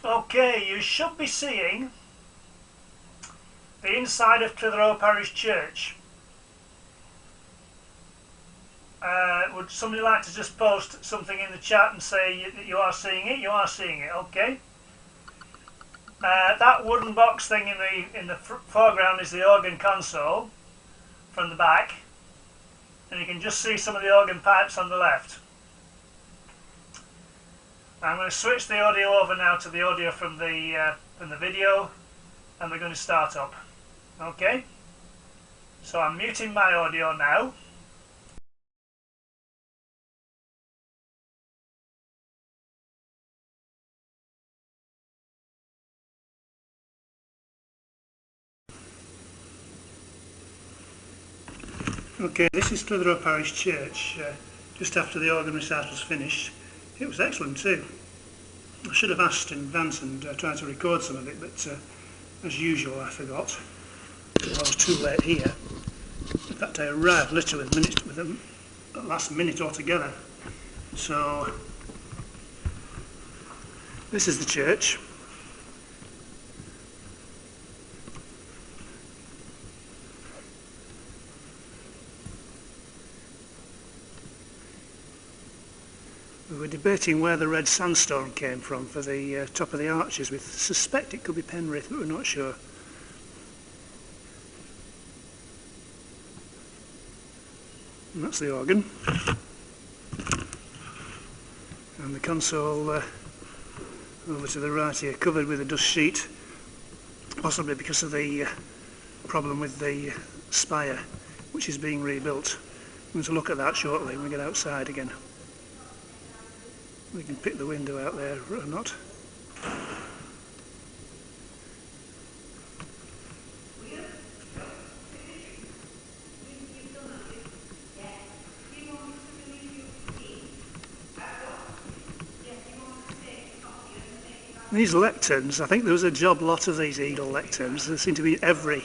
Okay, you should be seeing the inside of Clitheroe Parish Church. Would somebody like to just post something in the chat and say that you are seeing it? You are seeing it, okay. That wooden box thing in the foreground is the organ console from the back, and you can just see some of the organ pipes on the left. I'm going to switch the audio over now to the audio from the video, and we're going to start up. Okay, so I'm muting my audio now. Okay, this is Clitheroe Parish Church, just after the organ recital's finished. It was excellent too. I should have asked in advance and tried to record some of it, but as usual I forgot. I was too late here. In fact, I arrived literally with the last minute altogether. So this is the church. We were debating where the red sandstone came from for the top of the arches. We suspect it could be Penrith, but we're not sure. And that's the organ. And the console over to the right here, covered with a dust sheet, possibly because of the problem with the spire, which is being rebuilt. We're going to look at that shortly when we get outside again. We can pick the window out there or not. These lecterns, I think there was a job lot of these eagle lecterns. There seem to be every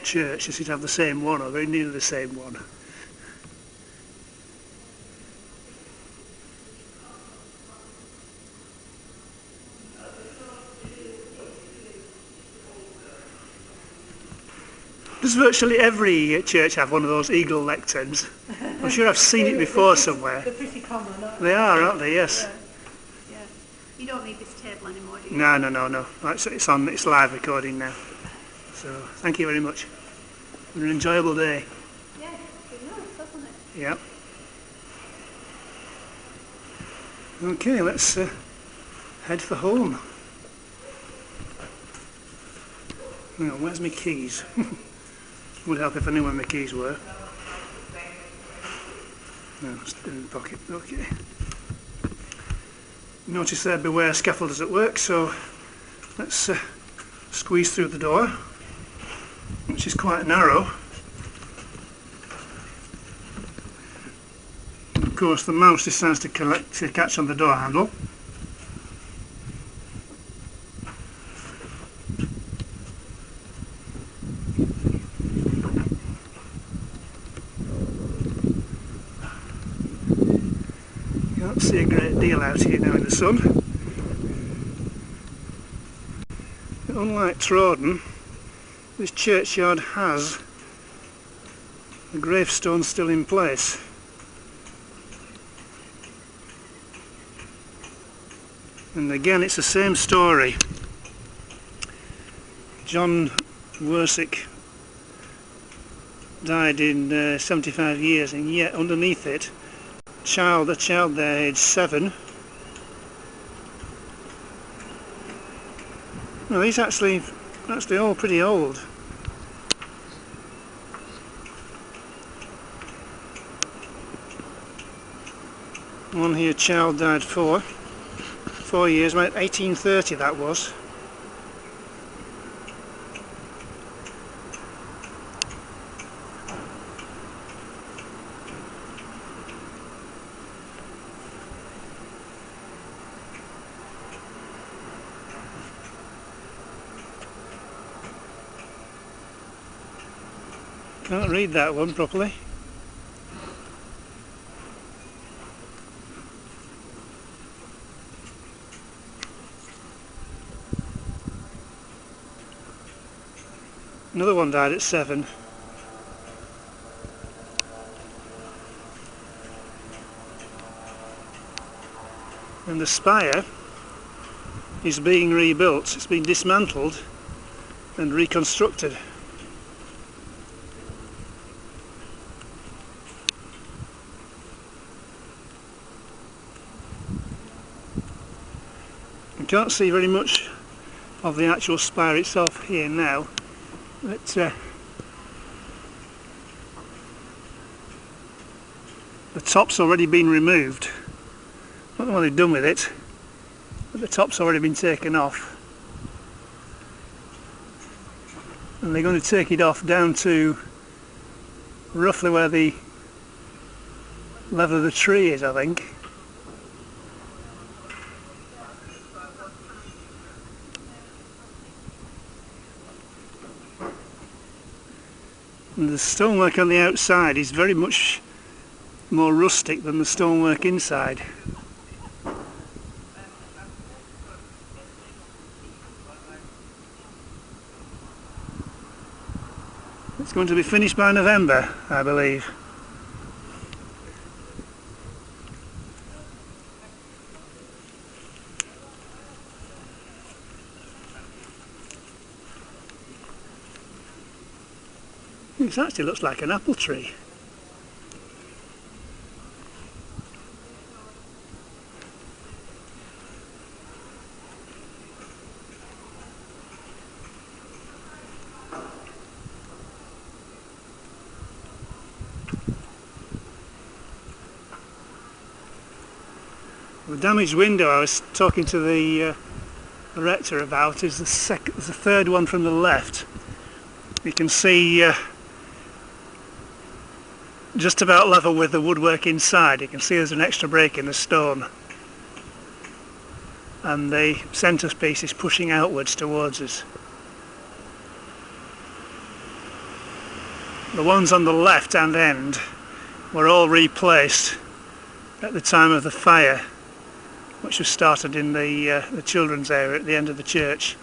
church, they seem to have the same one or very nearly the same one. Does virtually every church have one of those eagle lecterns? I'm sure I've seen it before somewhere. They're pretty common, aren't they? They are, aren't they? Yes. Yeah. Yeah. You don't need this table anymore, do you? No. It's live recording now. So thank you very much. An enjoyable day. Yeah, it's nice, hasn't it? Yeah. Okay, let's head for home. Now, where's my keys? Would help if I knew where my keys were. No, it's in the pocket. Okay. Notice there, beware scaffolders at work, so let's squeeze through the door, which is quite narrow. Of course, the mouse decides to catch on the door handle. Can't see a great deal out here now in the sun. But unlike Trawden, this churchyard has the gravestone still in place. And again, it's the same story. John Worsick died in 75 years, and yet underneath it, a child there aged 7. Well, these actually all pretty old. One here, child died 4 years, 1830 that was. Can't read that one properly. Another one died at 7. And the spire is being rebuilt. It's been dismantled and reconstructed. You can't see very much of the actual spire itself here now, but the top's already been removed. I don't know what they've done with it, but the top's already been taken off. And they're going to take it off down to roughly where the level of the tree is, I think. And the stonework on the outside is very much more rustic than the stonework inside. It's going to be finished by November, I believe. It actually looks like an apple tree. The damaged window I was talking to the rector about is the third one from the left. You can see just about level with the woodwork inside. You can see there's an extra break in the stone, and the centrepiece is pushing outwards towards us. The ones on the left hand end were all replaced at the time of the fire, which was started in the children's area at the end of the church.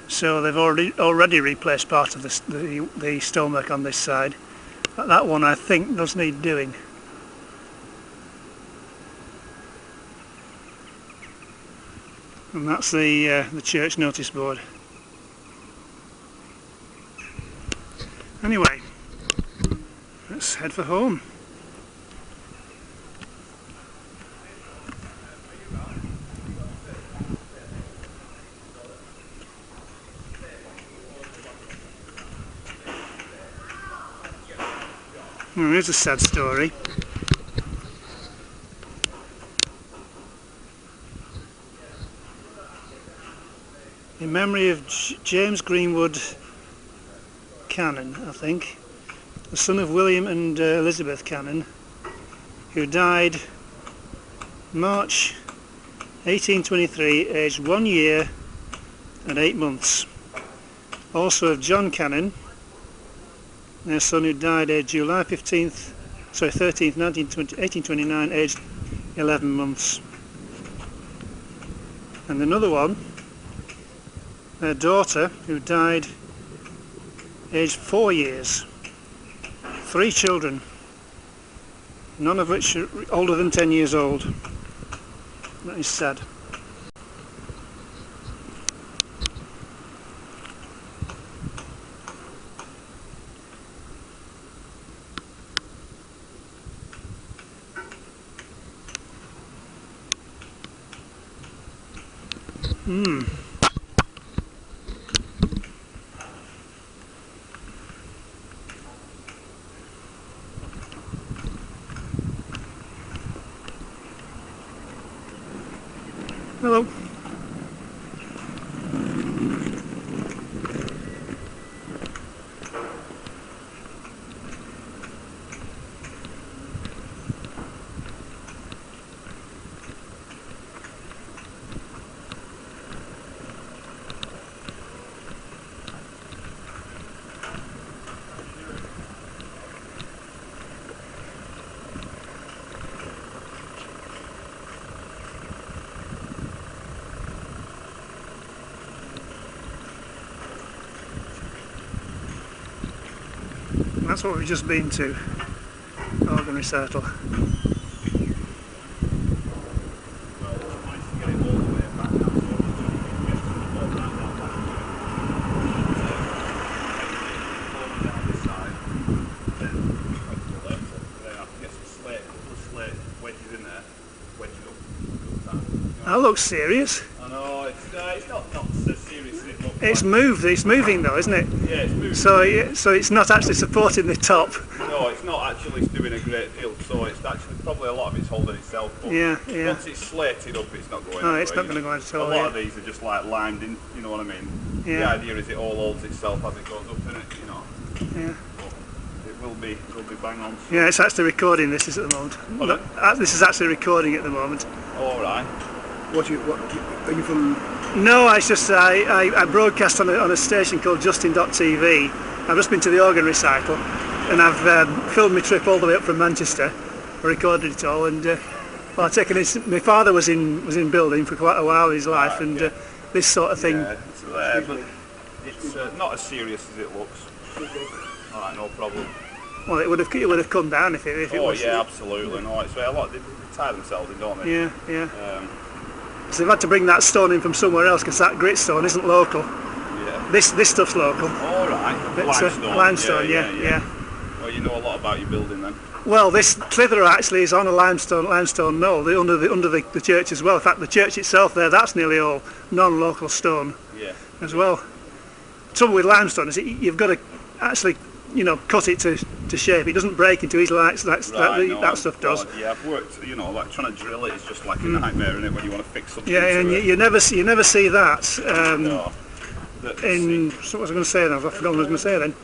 So they've already replaced part of the stonework on this side. But that one, I think, does need doing. And that's the church notice board. Anyway, let's head for home. Well, here's a sad story. In memory of James Greenwood Cannon, I think, the son of William and Elizabeth Cannon, who died March 1823, aged 1 year and 8 months. Also of John Cannon, their son, who died July 13th, 1829, aged 11 months. And another one, their daughter, who died aged 4 years. 3 children, none of which are older than 10 years old. That is sad. Hello. And that's what we've just been to, organ recital. That looks serious. I know, it's not so serious as it looks. It's moved. It's moving though, isn't it? Yeah, it's moving. So it's not actually supporting the top. No, it's not actually doing a great deal. So it's actually probably a lot of it's holding itself. But yeah. once it's slated up, it's not going. No, it's not going to go at all. A lot of these are just like limed in. You know what I mean? Yeah. The idea is it all holds itself as it goes up, isn't it? You know. Yeah. It will be bang on. So. Yeah, it's actually recording this is at the moment. This is actually recording at the moment. All right. What are you from? No, it's just I broadcast on a station called Justin.tv. I've just been to the organ recital, and I've filmed my trip all the way up from Manchester. I recorded it all, and well, my father was in building for quite a while in his life, and this sort of thing. Yeah, but it's not as serious as it looks. All right, no problem. Well, it would have come down if it was. Oh yeah, absolutely. No, it's a lot. They tie themselves in, don't they? Yeah. So they've had to bring that stone in from somewhere else because that grit stone isn't local. Yeah. This stuff's local. All right. Limestone. Limestone. Yeah. Well, you know a lot about your building then. Well, this clitheroe actually is on a limestone knoll under the church as well. In fact, the church itself that's nearly all non-local stone. Yeah. As well. The trouble with limestone is you've got to actually, cut it to shape. It doesn't break into easily like that stuff does. Yeah, I've worked. Like trying to drill it is just like a nightmare, isn't it? When you want to fix something. Yeah, and you never see that. No. So what was I going to say then? I've forgotten what I was going to say then.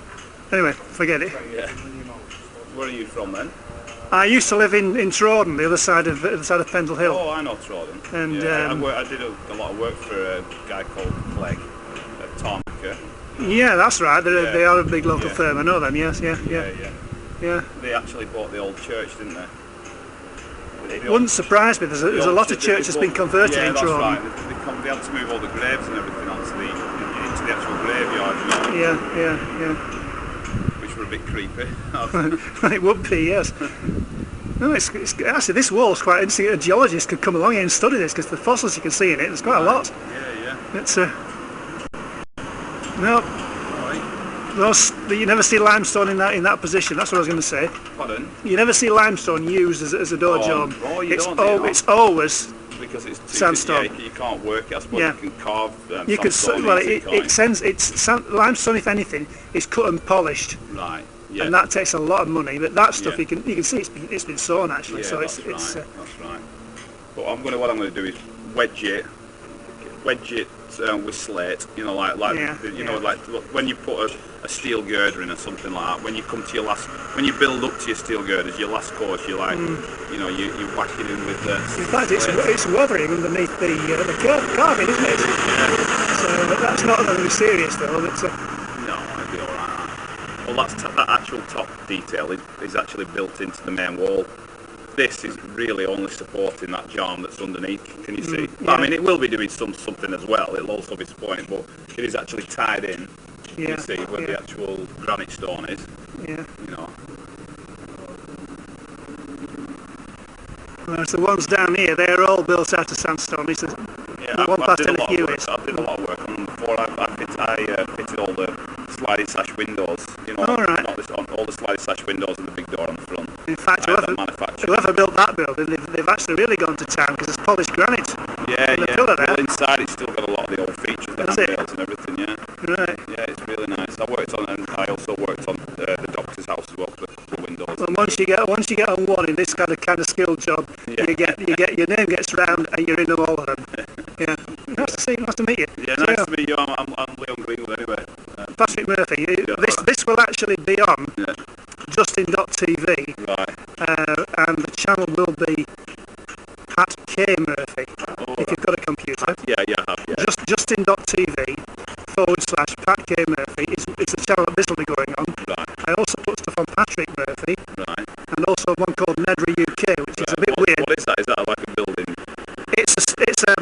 Anyway, forget it. Yeah. Where are you from then? I used to live in Trawden, the other side of Pendle Hill. Oh, I know Trawden. And I did a lot of work for a guy called Clegg at Tarmaker. Yeah, that's right. They are a big local firm. I know them. Yes, yeah. They actually bought the old church, didn't they? It wouldn't surprise me. There's a lot of churches been converted in Trawden. Yeah, that's right. They had to move all the graves and everything into the actual graveyard. Yeah. Which were a bit creepy. It would be, yes. No, it's actually this wall's quite interesting. A geologist could come along here and study this because the fossils you can see in it. There's quite a lot. Yeah. It's no. You never see limestone in that position. That's what I was going to say. Pardon? You never see limestone used as a door job. It's always because it's sandstone. Yeah, you can't work it. I suppose you can carve. Limestone, if anything, is cut and polished. Right. Yeah. And that takes a lot of money. But that stuff you can see it's been sawn actually. Yeah, so that's right. But what I'm going to do is wedge it with slate. Like when you put a steel girder in or something like that. When you come to when you build up to your steel girders, your last course, you whack it in with the. In fact, it's weathering underneath the carving, isn't it? Yeah. So that's not very serious though. No, it'd be all right. Well, that actual top detail is actually built into the main wall. This is really only supporting that jarm that's underneath. Can you see? Yeah. I mean, it will be doing something as well. It'll also be supporting, but it is actually tied in. Yeah. You see where the actual granite stone is. Yeah. Whereas the ones down here, they're all built out of sandstone. It's one past in a few years. I did a lot of work on them before. I fitted all the sliding sash windows. All right. All the sliding sash windows and the big door on the front. In fact, whoever built that building, they've actually really gone to town because it's polished granite. Yeah. Well, inside it's still got a lot of the old features, the handrails and everything. Yeah. Right. Yeah, it's really nice. I also worked on the doctor's house as well for the windows. Well, once you get on one in this kind of skilled job, you get your name gets round and you're in all of them. Yeah. Nice to see you. Nice to meet you. Yeah, nice to meet you. I'm Leon Greenwood anyway. Patrick Murphy. This will actually be on Justin.tv. Right. And the channel will be patkmurphy. If you've got a computer. Yeah, I have. Yeah. Justin.tv/patkmurphy is the channel that this will be going on. Right. I also put stuff on Patrick Murphy. Right. And also one called Nedra UK, which is a bit weird. What is that? Is that like a building? It's a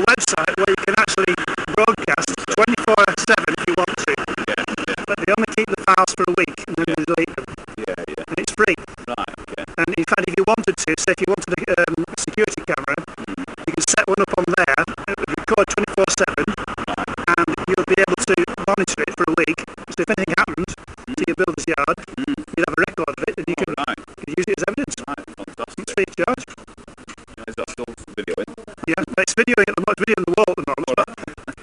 website where you can actually broadcast 24/7 if you want to. Yeah. But they only keep the files for a week, and in fact, if you wanted to, say if you wanted a security camera, you can set one up on there, it would record 24/7, and you'll be able to monitor it for a week. So if anything happened to your builder's yard, you'd have a record of it, and you can use it as evidence. Right, fantastic. It's free of charge. Is that still videoing? Yeah, it's videoing at the moment, video on the wall at the moment, but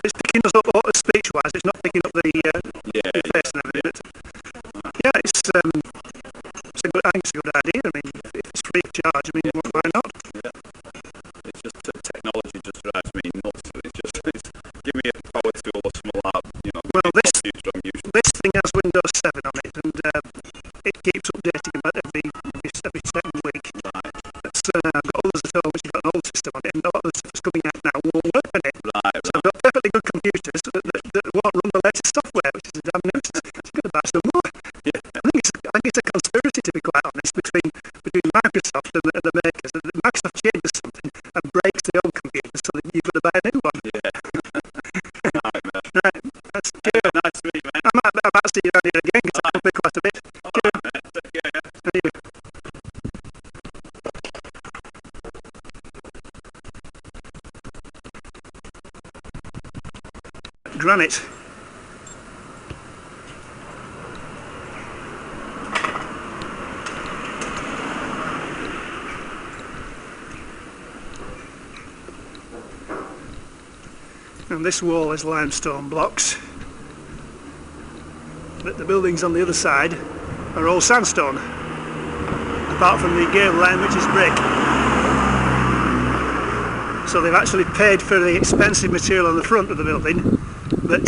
it's picking us up speech-wise, it's not picking up the face and everything. Yeah, it's a good, I think it's a good idea. I mean, if it's free of charge, I mean, why not? Yeah. It's just technology just drives me nuts. It's give me a power tool or something like that, you know. Well, this thing has Windows 7 on it, and it keeps updating about every second week. Right. I've got others at home which have got an old system on it, and a lot of the stuff that's coming out now won't work on it. Right. So I've got perfectly good computers that won't run the latest software, which is a damn nuisance. So I've got to buy some more. Yeah. I think it's a conspiracy, to be quite honest, between Microsoft and the makers. Microsoft changes something and breaks the old computer, so that you've got to buy a new one. Yeah. Right, that's Cheers. Nice to meet you, mate. I might see you around here again, because I can pick quite a bit. Alright, mate. Take care, yeah. Thank you. Granite. And this wall is limestone blocks, but the buildings on the other side are all sandstone, apart from the gable line, which is brick. So they've actually paid for the expensive material on the front of the building, but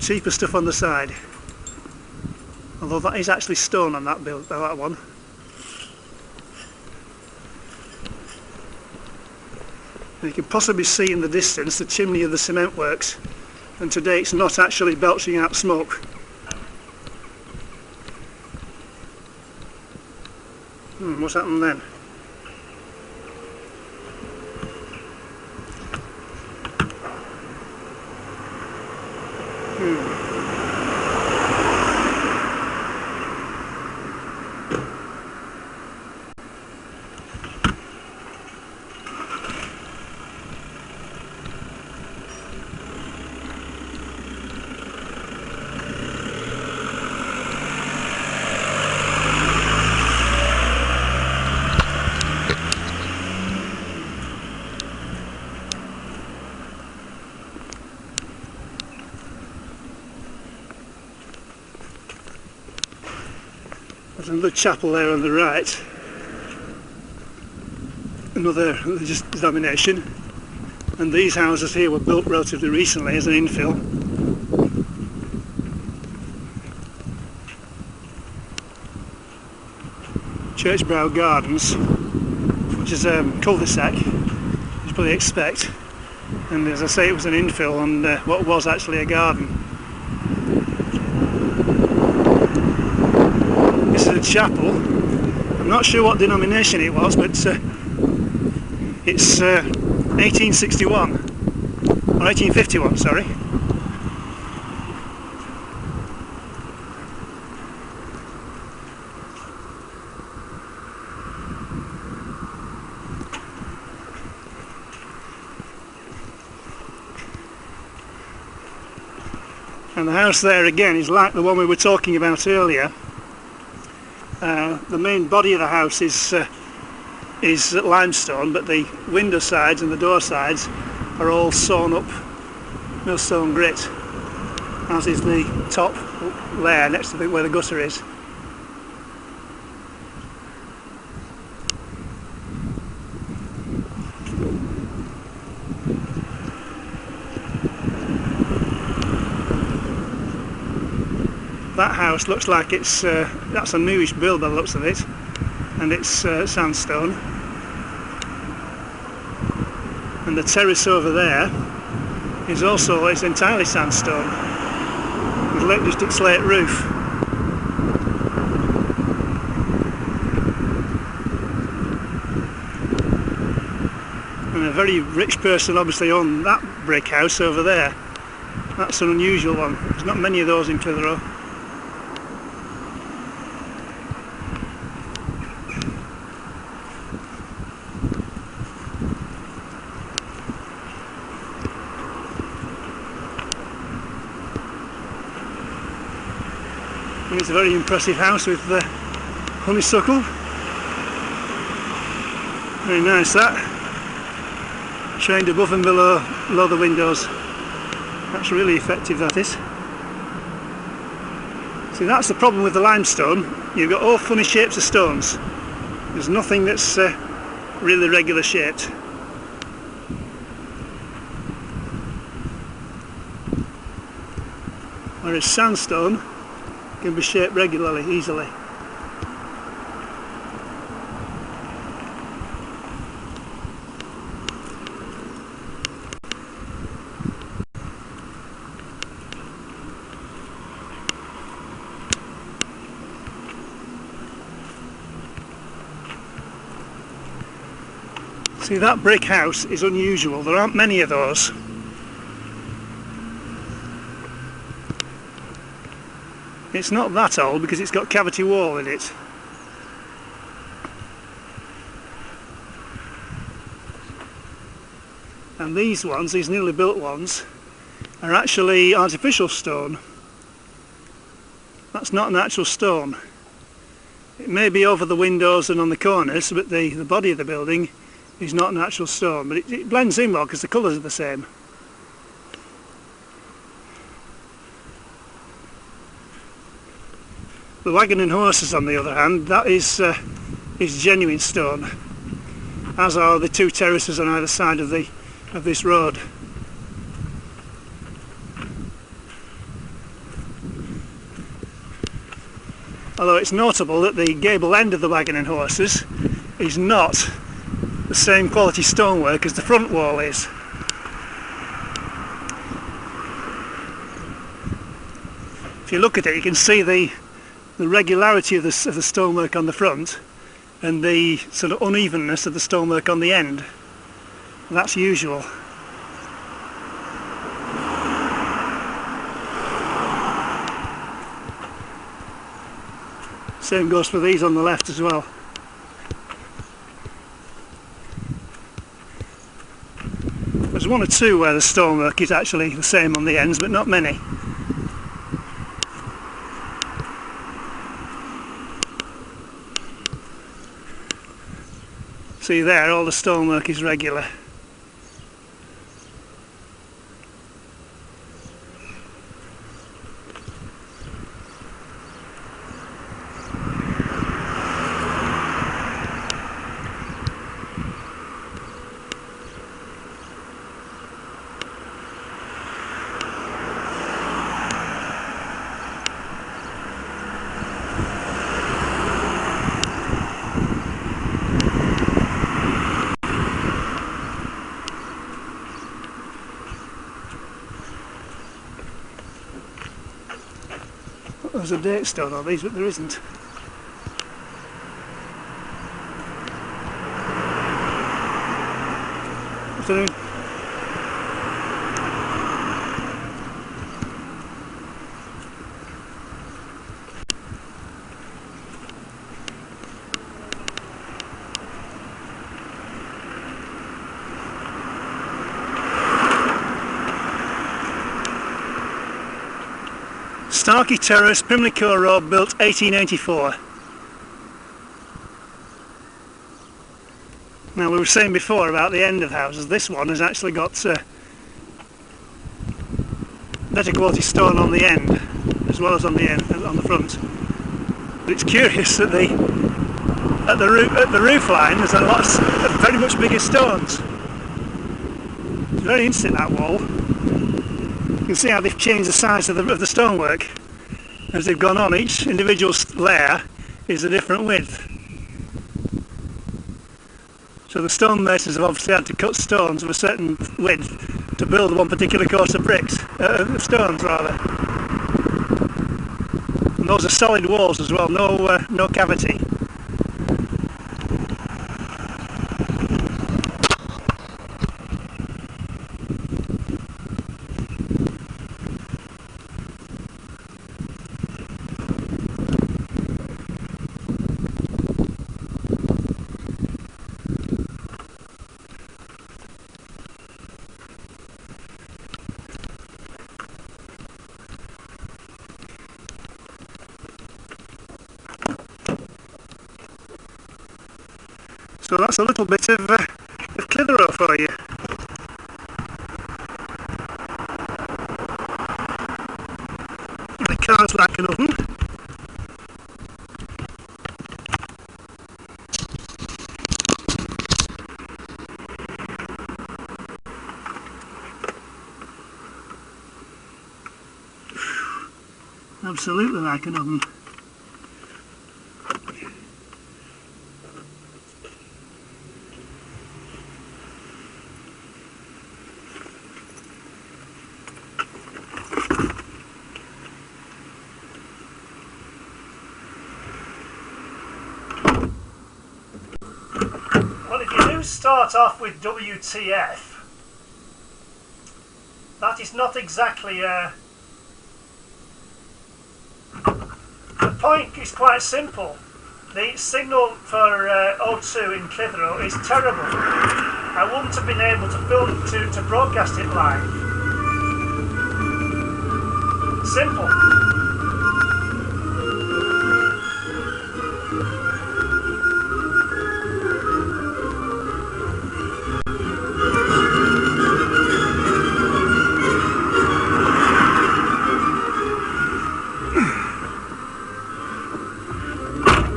cheaper stuff on the side. Although that is actually stone on that one. And you can possibly see in the distance the chimney of the cement works, and today it's not actually belching out smoke. What's happened then? There's another chapel there on the right, another religious denomination, and these houses here were built relatively recently as an infill. Churchbrow Gardens, which is a cul-de-sac, as you probably expect, and as I say, it was an infill on what was actually a garden. This is a chapel. I'm not sure what denomination it was, but it's 1861 or 1851, sorry. And the house there again is like the one we were talking about earlier. The main body of the house is limestone, but the window sides and the door sides are all sawn up millstone grit, as is the top layer next to where the gutter is. That house looks like it's that's a newish build by the looks of it, and it's sandstone. And the terrace over there is also, it's entirely sandstone with Lake District slate roof. And a very rich person obviously owned that brick house over there. That's an unusual one. There's not many of those in Clitheroe. It's a very impressive house with honeysuckle. Very nice that. Trained above and below the windows. That's really effective, that is. See, that's the problem with the limestone. You've got all funny shapes of stones. There's nothing that's really regular shaped. Whereas sandstone can be shaped regularly, easily. See, that brick house is unusual. There aren't many of those. It's not that old because it's got cavity wall in it. And these ones, these newly built ones, are actually artificial stone. That's not natural stone. It may be over the windows and on the corners, but the body of the building is not natural stone. But it blends in well because the colours are the same. The wagon and horses, on the other hand, that is genuine stone, as are the two terraces on either side of this road. Although it's notable that the gable end of the wagon and horses is not the same quality stonework as the front wall is. If you look at it, you can see the regularity of the stonework on the front and the sort of unevenness of the stonework on the end. That's usual. Same goes for these on the left as well. There's one or two where the stonework is actually the same on the ends, but not many. See there, all the stonework is regular. There's a date stone on these, but there isn't. Afternoon. Starkey Terrace, Pimlico Road, built 1884. Now, we were saying before about the end of houses. This one has actually got better quality stone on the end as well as on the end, on the front. But it's curious that at the roof line there's a lot of very much bigger stones. It's very interesting, that wall. You can see how they've changed the size of the stonework as they've gone on. Each individual layer is a different width. So the stonemasons have obviously had to cut stones of a certain width to build one particular course of bricks, stones rather. And those are solid walls as well, no cavity. So that's a little bit of Clitheroe for you. The car's like an oven. Absolutely like an oven. Well, if you do start off with WTF, that is not exactly the point is quite simple. The signal for O2 in Clitheroe is terrible. I wouldn't have been able to film to broadcast it live. Simple.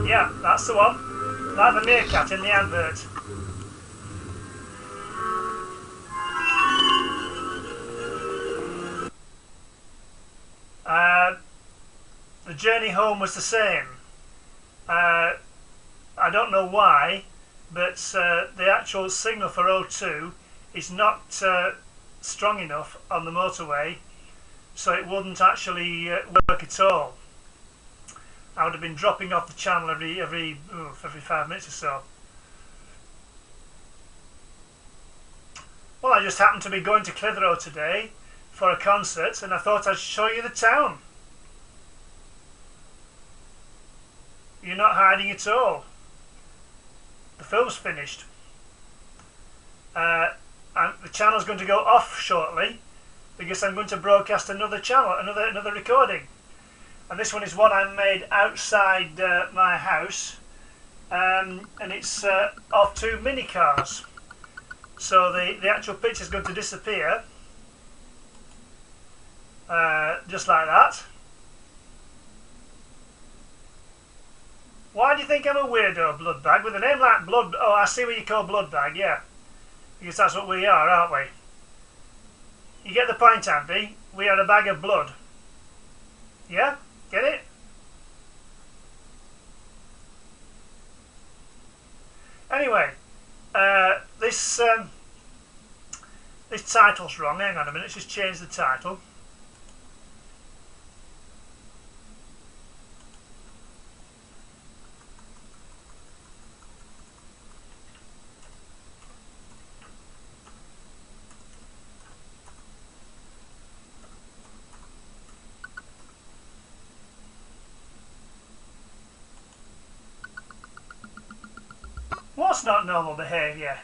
Yeah, that's the one. Like the meerkat in the advert. The journey home was the same. I don't know why, but the actual signal for O2 is not strong enough on the motorway, so it wouldn't actually work at all. I would have been dropping off the channel every 5 minutes or so. Well, I just happened to be going to Clitheroe today for a concert, and I thought I'd show you the town. You're not hiding at all. The film's finished. And the channel's going to go off shortly because I'm going to broadcast another channel, another recording. And this one is one I made outside my house, and it's of two mini cars. So the actual picture is going to disappear, just like that. Why do you think I'm a weirdo, Bloodbag? With a name like Blood... Oh, I see what you call Bloodbag, yeah. Because that's what we are, aren't we? You get the point, Andy? We are a bag of blood. Yeah? Get it? Anyway, this title's wrong. Hang on a minute, let's just change the title. What's not normal behaviour?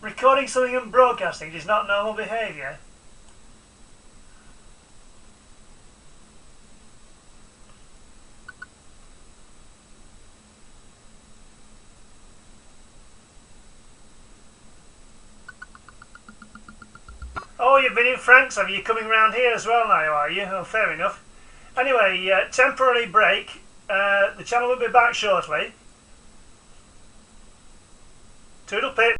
Recording something and broadcasting is not normal behaviour. Oh, you've been in Frank's, have you? Coming round here as well now, are you? Oh, fair enough. Anyway, temporary break. The channel will be back shortly. Toodle pip.